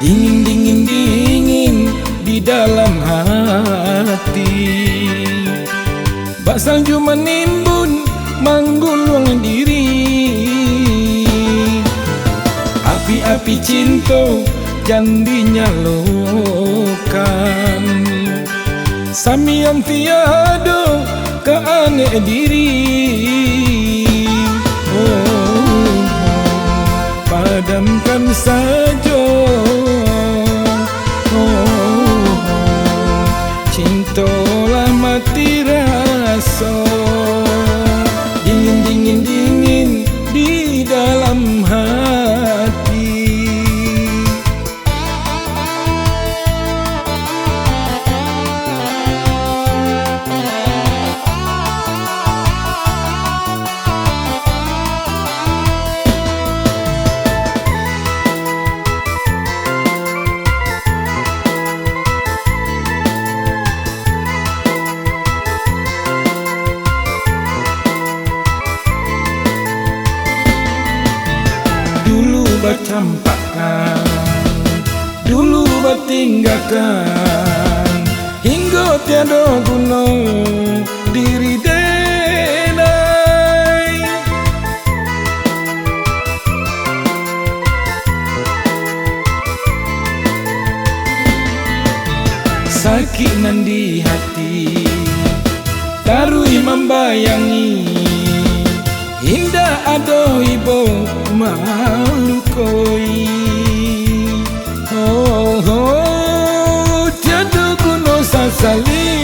Ingin dingin-dingin di dalam hati, bak salju menimbun menggulung diri. Api-api cinta jandi nyalokan, samiang tiada keaneh diri. Oh, padamkan saja cintalah mati rasa. Dingin-dingin di dalam hati. Dulu bercampakkan, dulu bertinggalkan, hingga tiada guna diri denai. Sakit nan di hati, tarui membayangi, indah ada ibu malu koi. Oh, oh, tiada guna sasali.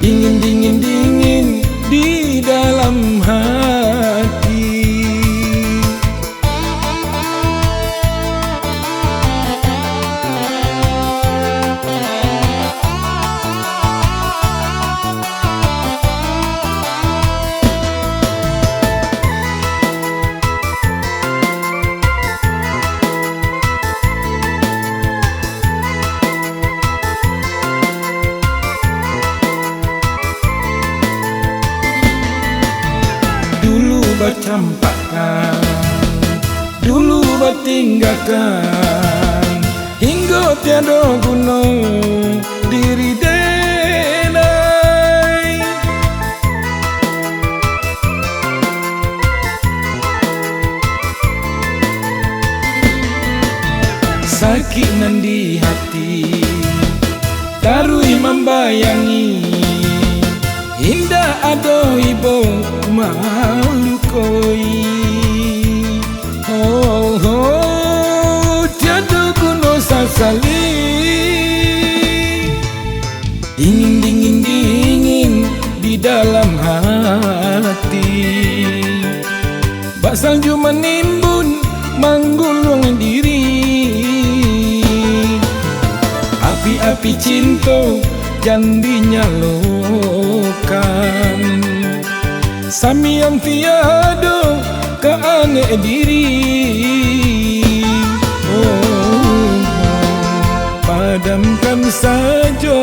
Dingin-dingin di dalam hati. Dulu bercampakkan, dulu bertinggalkan, hingga tiada guna diri denai. Sakit nan di hati, tarui membayangi, indah ada ibu malu koi. Oh, oh, tiada guna sasali. Dingin-dingin di dalam hati, bak salju menimbun menggulung diri. Api-api cinta jandi nyalokan, samiang tiada keaneh diri. Oh, padamkan saja